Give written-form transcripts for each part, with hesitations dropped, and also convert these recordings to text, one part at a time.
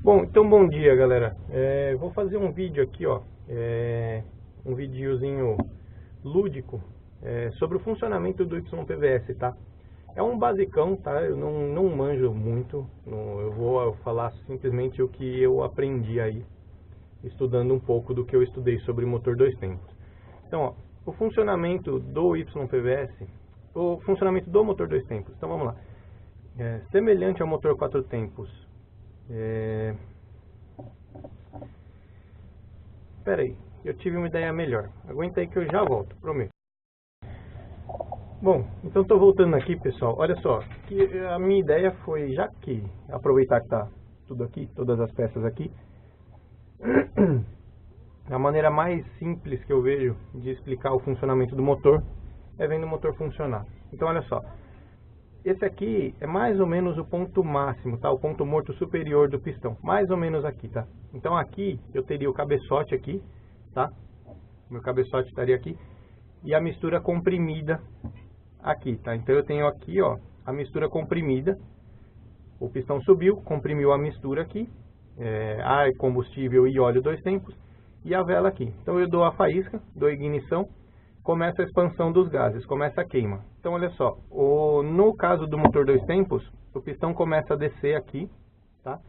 Bom, então bom dia, galera. Vou fazer um vídeo aqui, ó, um videozinho lúdico sobre o funcionamento do YPVS, tá? É um basicão, tá? Eu não manjo muito, eu vou falar simplesmente o que eu aprendi aí, estudando um pouco do que eu estudei sobre motor dois tempos. Então, ó, o funcionamento do YPVS, o funcionamento do motor dois tempos. Então, vamos lá. Semelhante ao motor quatro tempos. Espera aí, eu tive uma ideia melhor. Aguenta aí que eu já volto, prometo. Bom, então estou voltando aqui, pessoal. Olha só, que a minha ideia foi, já que aproveitar que tá tudo aqui, todas as peças aqui, a maneira mais simples que eu vejo de explicar o funcionamento do motor é vendo o motor funcionar. Então, olha só. Esse aqui é mais ou menos o ponto máximo, tá? O ponto morto superior do pistão. Mais ou menos aqui, tá? Então aqui eu teria o cabeçote aqui, tá? Meu cabeçote estaria aqui. E a mistura comprimida aqui, tá? Então eu tenho aqui, ó, a mistura comprimida. O pistão subiu, comprimiu a mistura aqui. Ar, combustível e óleo dois tempos. E a vela aqui. Então eu dou a faísca, dou a ignição. Começa a expansão dos gases, começa a queima. Então, olha só, no caso do motor dois tempos, o pistão começa a descer aqui, tá?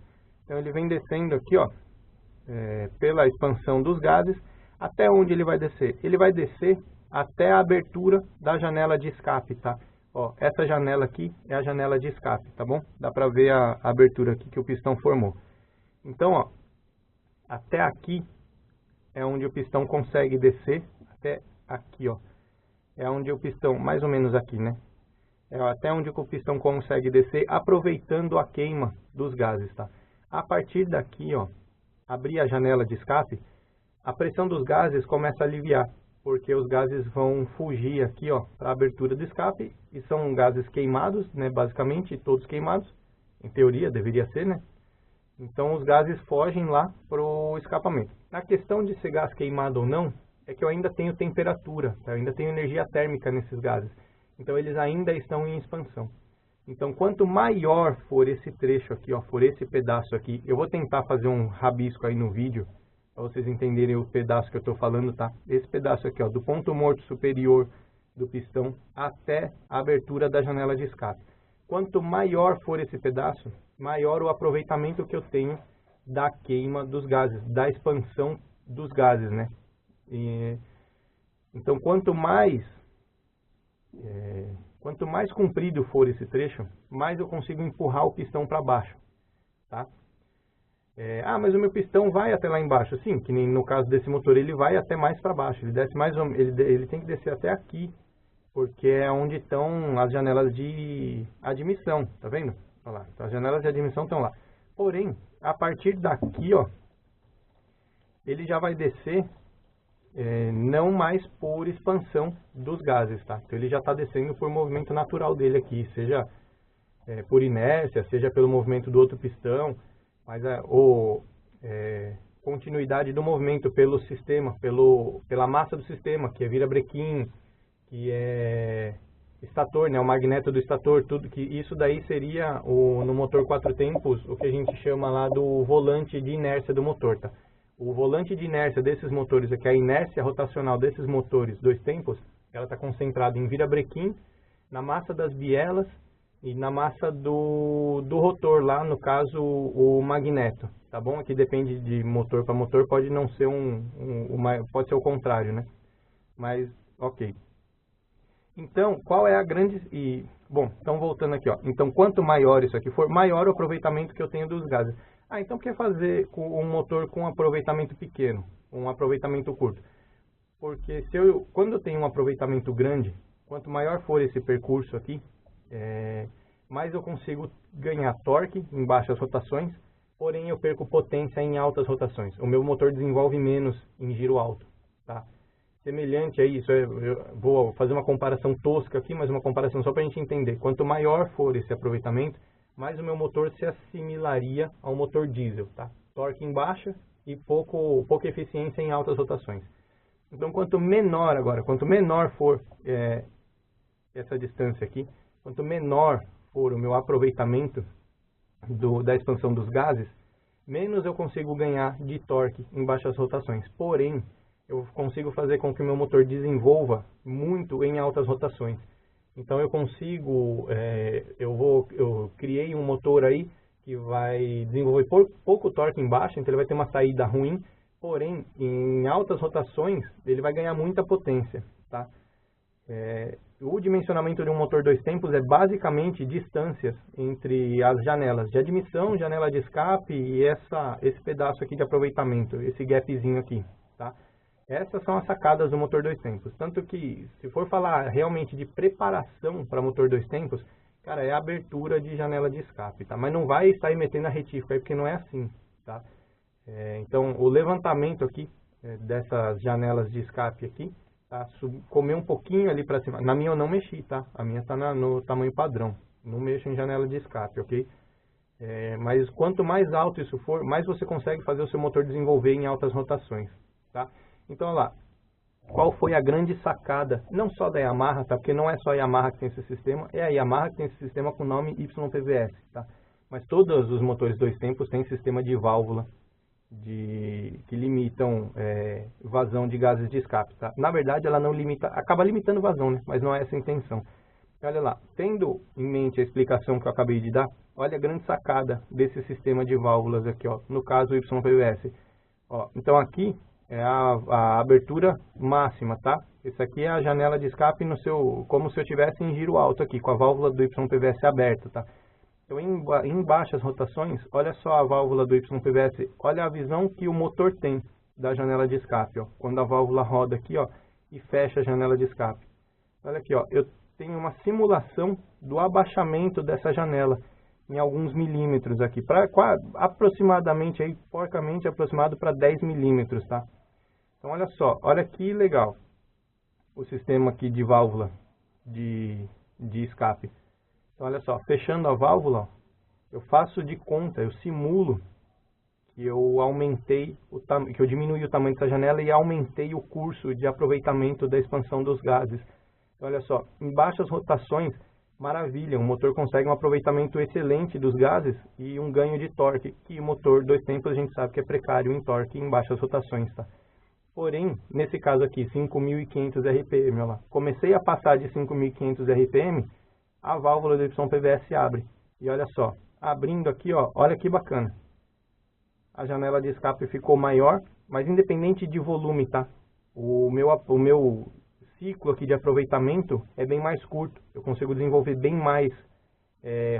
Então, ele vem descendo aqui, ó, pela expansão dos gases, até onde ele vai descer? Ele vai descer até a abertura da janela de escape, tá? Ó, essa janela aqui é a janela de escape, tá bom? Dá pra ver a abertura aqui que o pistão formou. Então, ó, até aqui é onde o pistão consegue descer, até aqui, ó, é onde o pistão, mais ou menos aqui, né? É até onde o pistão consegue descer, aproveitando a queima dos gases, tá? A partir daqui, ó, abrir a janela de escape, a pressão dos gases começa a aliviar, porque os gases vão fugir aqui, ó, para a abertura do escape, e são gases queimados, né? Basicamente, todos queimados, em teoria, deveria ser, né? Então, os gases fogem lá pro escapamento. A questão de ser gás queimado ou não, é que eu ainda tenho temperatura, tá? Eu ainda tenho energia térmica nesses gases. Então, eles ainda estão em expansão. Então, quanto maior for esse trecho aqui, ó, for esse pedaço aqui, eu vou tentar fazer um rabisco aí no vídeo, para vocês entenderem o pedaço que eu estou falando, tá? Esse pedaço aqui, ó, do ponto morto superior do pistão até a abertura da janela de escape. Quanto maior for esse pedaço, maior o aproveitamento que eu tenho da queima dos gases, da expansão dos gases, né? Então, quanto mais comprido for esse trecho, mais eu consigo empurrar o pistão para baixo, tá? Mas o meu pistão vai até lá embaixo. Sim, que nem no caso desse motor, ele vai até mais para baixo. Ele desce mais, ele tem que descer até aqui, porque é onde estão as janelas de admissão, tá vendo? Olha lá, então, as janelas de admissão estão lá. Porém, a partir daqui, ó, ele já vai descer não mais por expansão dos gases, tá? Então ele já está descendo por movimento natural dele aqui, seja por inércia, seja pelo movimento do outro pistão, mas continuidade do movimento pelo sistema, pela massa do sistema, que é virabrequim, que é estator, né? O magneto do estator, tudo que isso daí seria no motor quatro tempos, o que a gente chama lá do volante de inércia do motor, tá? O volante de inércia desses motores aqui, a inércia rotacional desses motores dois tempos, ela está concentrada em virabrequim, na massa das bielas e na massa do rotor lá, no caso o magneto, tá bom? Aqui depende de motor para motor, pode não ser pode ser o contrário, né? Mas, ok. Então, qual é a grande... Bom, então voltando aqui, ó. Então, quanto maior isso aqui for, maior o aproveitamento que eu tenho dos gases. Então, por que fazer com um motor com aproveitamento pequeno, um aproveitamento curto? Porque quando eu tenho um aproveitamento grande, quanto maior for esse percurso aqui, mais eu consigo ganhar torque em baixas rotações, porém eu perco potência em altas rotações. O meu motor desenvolve menos em giro alto, tá? Semelhante a isso, eu vou fazer uma comparação tosca aqui, mas uma comparação só para a gente entender. Quanto maior for esse aproveitamento, mais o meu motor se assimilaria ao motor diesel, tá? Torque em baixa e pouca eficiência em altas rotações. Então, quanto menor for essa distância aqui, quanto menor for o meu aproveitamento da expansão dos gases, menos eu consigo ganhar de torque em baixas rotações. Porém, eu consigo fazer com que o meu motor desenvolva muito em altas rotações. Então eu consigo, eu criei um motor aí que vai desenvolver pouco torque em baixa, então ele vai ter uma saída ruim, porém em altas rotações ele vai ganhar muita potência, tá? O dimensionamento de um motor 2 tempos é basicamente distâncias entre as janelas de admissão, janela de escape e esse pedaço aqui de aproveitamento, esse gapzinho aqui, tá? Essas são as sacadas do motor 2 tempos. Tanto que, se for falar realmente de preparação para motor 2 tempos, cara, é a abertura de janela de escape, tá? Mas não vai sair metendo a retífica aí, porque não é assim, tá? Então, o levantamento aqui dessas janelas de escape aqui, tá? Comer um pouquinho ali para cima. Na minha eu não mexi, tá? A minha tá no tamanho padrão. Não mexo em janela de escape, ok? Mas quanto mais alto isso for, mais você consegue fazer o seu motor desenvolver em altas rotações, tá? Então, olha lá, qual foi a grande sacada, não só da Yamaha, tá? Porque não é só a Yamaha que tem esse sistema, é a Yamaha que tem esse sistema com o nome YPVS, tá? Mas todos os motores 2 tempos têm sistema de válvula que limitam vazão de gases de escape, tá? Na verdade, ela não limita, acaba limitando vazão, né? Mas não é essa a intenção. Olha lá, tendo em mente a explicação que eu acabei de dar, olha a grande sacada desse sistema de válvulas aqui, ó, no caso o YPVS. Ó, então aqui é a abertura máxima, tá? Esse aqui é a janela de escape como se eu tivesse em giro alto aqui, com a válvula do YPVS aberta, tá? Então em baixas rotações, olha só a válvula do YPVS, olha a visão que o motor tem da janela de escape, ó. Quando a válvula roda aqui, ó, e fecha a janela de escape. Olha aqui, ó, eu tenho uma simulação do abaixamento dessa janela em alguns milímetros aqui, para aproximadamente aí, porcamente aproximado para 10 milímetros, tá? Então olha só, olha que legal o sistema aqui de válvula de escape. Então olha só, fechando a válvula, ó, eu faço de conta, eu simulo que eu que eu diminui o tamanho dessa janela e aumentei o curso de aproveitamento da expansão dos gases. Então, olha só, em baixas rotações, maravilha, o motor consegue um aproveitamento excelente dos gases e um ganho de torque, que o motor 2 tempos a gente sabe que é precário em torque em baixas rotações, tá? Porém, nesse caso aqui, 5.500 RPM, olha lá, comecei a passar de 5.500 RPM, a válvula do YPVS abre. E olha só, abrindo aqui, ó, olha que bacana. A janela de escape ficou maior, mas independente de volume, tá? O meu ciclo aqui de aproveitamento é bem mais curto. Eu consigo desenvolver bem mais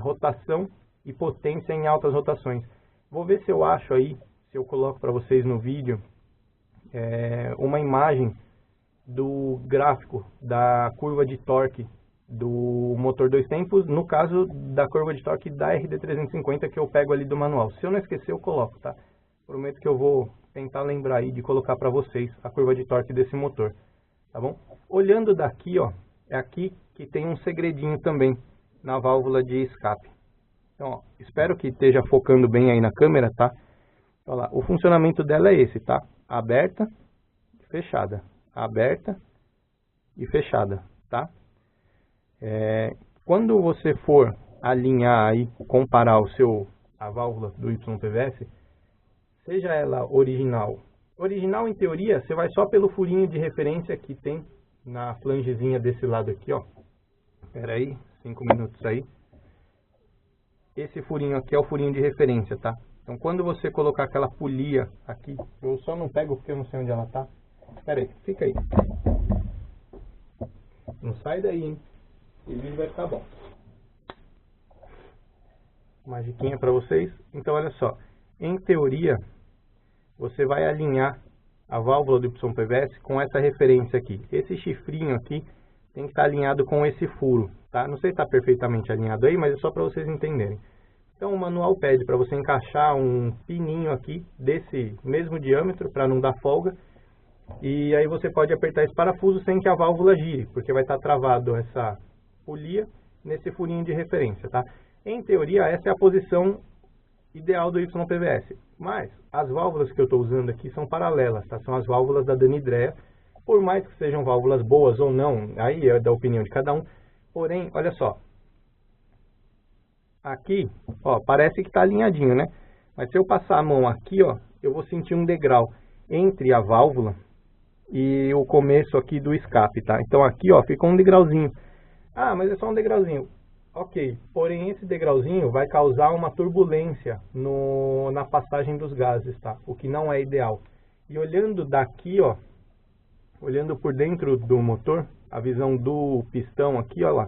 rotação e potência em altas rotações. Vou ver se eu acho aí, se eu coloco para vocês no vídeo, uma imagem do gráfico da curva de torque do motor 2 tempos, no caso da curva de torque da RD350 que eu pego ali do manual. Se eu não esquecer, eu coloco, tá? Prometo que eu vou tentar lembrar aí de colocar para vocês a curva de torque desse motor, tá bom? Olhando daqui, ó, é aqui que tem um segredinho também na válvula de escape. Então, ó, espero que esteja focando bem aí na câmera, tá? Olha lá, o funcionamento dela é esse, tá? Aberta, fechada, aberta e fechada, tá? Quando você for alinhar aí, comparar a válvula do YPVS, seja ela original. Original, em teoria, você vai só pelo furinho de referência que tem na flangezinha desse lado aqui, ó. Espera aí, 5 minutos aí. Esse furinho aqui é o furinho de referência, tá? Então, quando você colocar aquela polia aqui, eu só não pego porque eu não sei onde ela tá. Espera aí, fica aí. Não sai daí, hein? E o vídeo vai ficar bom. Magiquinha para vocês. Então, olha só. Em teoria, você vai alinhar a válvula do YPVS com essa referência aqui. Esse chifrinho aqui tem que estar alinhado com esse furo, tá? Não sei se está perfeitamente alinhado aí, mas é só para vocês entenderem. Então, o manual pede para você encaixar um pininho aqui desse mesmo diâmetro para não dar folga. E aí você pode apertar esse parafuso sem que a válvula gire, porque vai estar travado essa polia nesse furinho de referência, tá? Em teoria, essa é a posição ideal do YPVS. Mas as válvulas que eu estou usando aqui são paralelas, tá? São as válvulas da Danidrea. Por mais que sejam válvulas boas ou não, aí é da opinião de cada um. Porém, olha só. Aqui, ó, parece que está alinhadinho, né? Mas se eu passar a mão aqui, ó, eu vou sentir um degrau entre a válvula e o começo aqui do escape, tá? Então aqui, ó, fica um degrauzinho. Ah, mas é só um degrauzinho. Ok, porém esse degrauzinho vai causar uma turbulência na passagem dos gases, tá? O que não é ideal. E olhando daqui, ó, olhando por dentro do motor, a visão do pistão aqui, ó lá,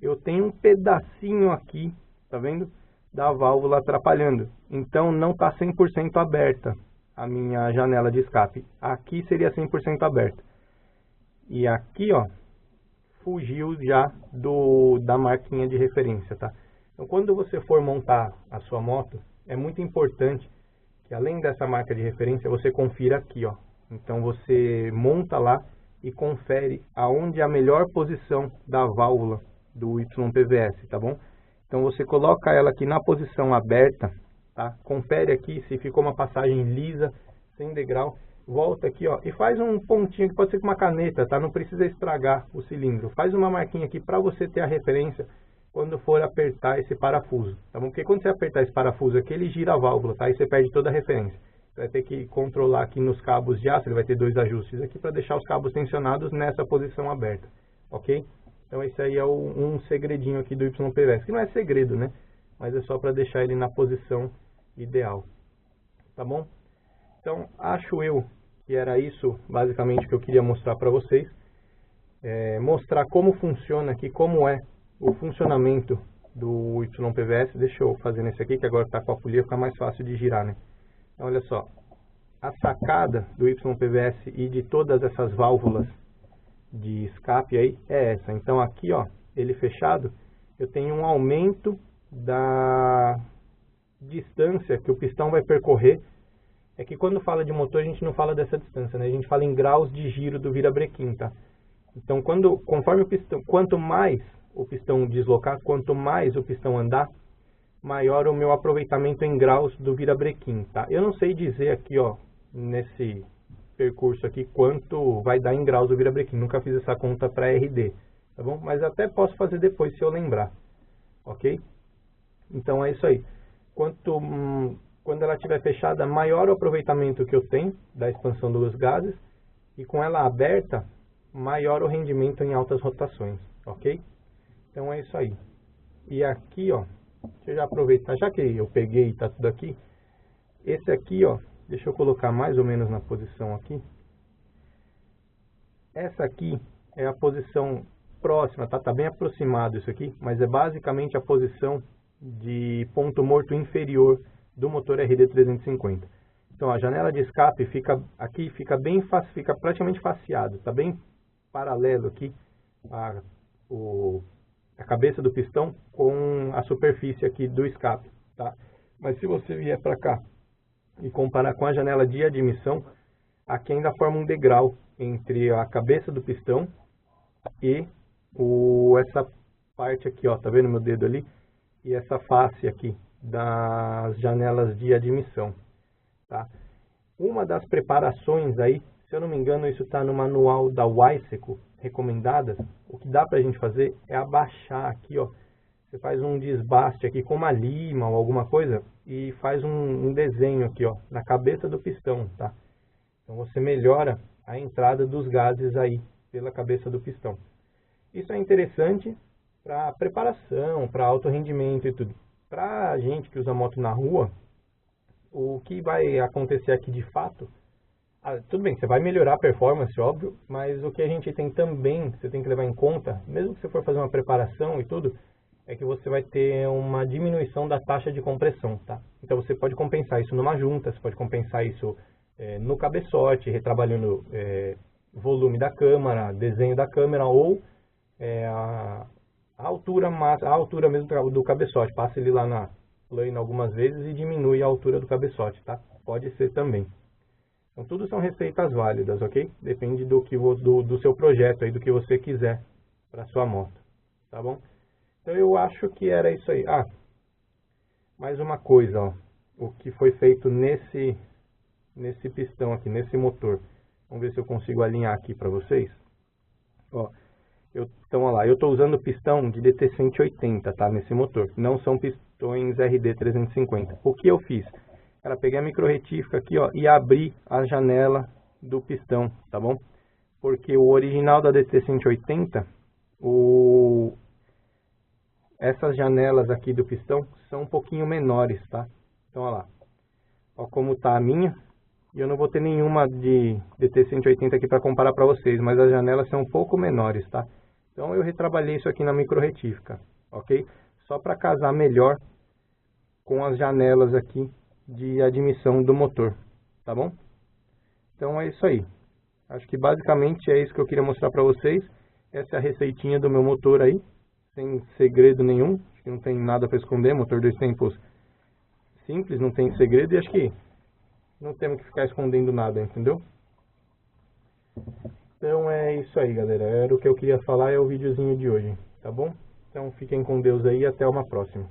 eu tenho um pedacinho aqui, tá vendo? Da válvula atrapalhando. Então não está 100% aberta a minha janela de escape. Aqui seria 100% aberta. E aqui, ó, fugiu já da marquinha de referência, tá? Então quando você for montar a sua moto, é muito importante que além dessa marca de referência, você confira aqui, ó. Então você monta lá e confere aonde é a melhor posição da válvula do YPVS, tá bom? Então você coloca ela aqui na posição aberta, tá? Confere aqui se ficou uma passagem lisa, sem degrau. Volta aqui, ó, e faz um pontinho que pode ser com uma caneta, tá? Não precisa estragar o cilindro. Faz uma marquinha aqui para você ter a referência quando for apertar esse parafuso, tá bom? Porque quando você apertar esse parafuso aqui, ele gira a válvula, tá? Aí você perde toda a referência. Você vai ter que controlar aqui nos cabos de aço, ele vai ter 2 ajustes aqui para deixar os cabos tensionados nessa posição aberta, ok? Então esse aí é um segredinho aqui do YPVS, que não é segredo, né? Mas é só para deixar ele na posição ideal, tá bom? Então acho eu que era isso basicamente que eu queria mostrar para vocês. Mostrar como funciona aqui, como é o funcionamento do YPVS. Deixa eu fazer nesse aqui, que agora está com a polia, fica mais fácil de girar, né? Então, olha só, a sacada do YPVS e de todas essas válvulas de escape aí é essa. Então aqui, ó, ele fechado, eu tenho um aumento da distância que o pistão vai percorrer. É que quando fala de motor, a gente não fala dessa distância, né? A gente fala em graus de giro do virabrequim, tá? Então, conforme o pistão, quanto mais o pistão deslocar, quanto mais o pistão andar, maior o meu aproveitamento em graus do virabrequim, tá? Eu não sei dizer aqui, ó, nesse percurso aqui, quanto vai dar em graus do virabrequim. Nunca fiz essa conta para RD, tá bom? Mas até posso fazer depois se eu lembrar, ok? Então é isso aí. Quando ela estiver fechada, maior o aproveitamento que eu tenho da expansão dos gases, e com ela aberta, maior o rendimento em altas rotações, ok? Então é isso aí. E aqui, ó, deixa eu já aproveitar, já que eu peguei e tá tudo aqui, esse aqui, ó, deixa eu colocar mais ou menos na posição aqui. Essa aqui é a posição próxima, tá? Tá bem aproximado isso aqui, mas é basicamente a posição de ponto morto inferior do motor RD 350. Então a janela de escape fica aqui, fica praticamente faceado, tá bem paralelo aqui a cabeça do pistão com a superfície aqui do escape, tá? Mas se você vier para cá e comparar com a janela de admissão, aqui ainda forma um degrau entre a cabeça do pistão e essa parte aqui, ó, tá vendo meu dedo ali? E essa face aqui das janelas de admissão, tá? Uma das preparações aí, se eu não me engano, isso está no manual da Weisseco, recomendadas, o que dá pra gente fazer é abaixar aqui, ó. Você faz um desbaste aqui com uma lima ou alguma coisa e faz um desenho aqui, ó, na cabeça do pistão, tá? Então você melhora a entrada dos gases aí pela cabeça do pistão. Isso é interessante para preparação, para alto rendimento e tudo. Para a gente que usa moto na rua, o que vai acontecer aqui de fato, tudo bem, você vai melhorar a performance, óbvio, mas o que a gente tem também, você tem que levar em conta, mesmo que você for fazer uma preparação e tudo, é que você vai ter uma diminuição da taxa de compressão, tá? Então você pode compensar isso numa junta, você pode compensar isso no cabeçote, retrabalhando volume da câmara, desenho da câmera ou a altura mesmo do cabeçote. Passa ele lá na plane algumas vezes e diminui a altura do cabeçote, tá? Pode ser também. Então tudo são receitas válidas, ok? Depende do seu projeto aí, do que você quiser para sua moto, tá bom? Então eu acho que era isso aí. Mais uma coisa, ó, o que foi feito nesse pistão aqui, nesse motor. Vamos ver se eu consigo alinhar aqui para vocês. Ó, então, olha lá, eu estou usando pistão de DT180, tá, nesse motor. Não são pistões RD 350. O que eu fiz? Cara, peguei a micro retífica aqui, ó, e abri a janela do pistão, tá bom? Porque o original da DT180, essas janelas aqui do pistão são um pouquinho menores, tá? Então, olha lá. Ó como tá a minha. E eu não vou ter nenhuma de DT180 aqui para comparar para vocês, mas as janelas são um pouco menores, tá? Então, eu retrabalhei isso aqui na micro retífica, ok? Só para casar melhor com as janelas aqui de admissão do motor, tá bom? Então, é isso aí. Acho que basicamente é isso que eu queria mostrar para vocês. Essa é a receitinha do meu motor aí, sem segredo nenhum. Acho que não tem nada para esconder, motor 2 tempos simples, não tem segredo. E acho que não temos que ficar escondendo nada, entendeu? Então é isso aí, galera. Era o que eu queria falar, é o videozinho de hoje, tá bom? Então fiquem com Deus aí e até uma próxima.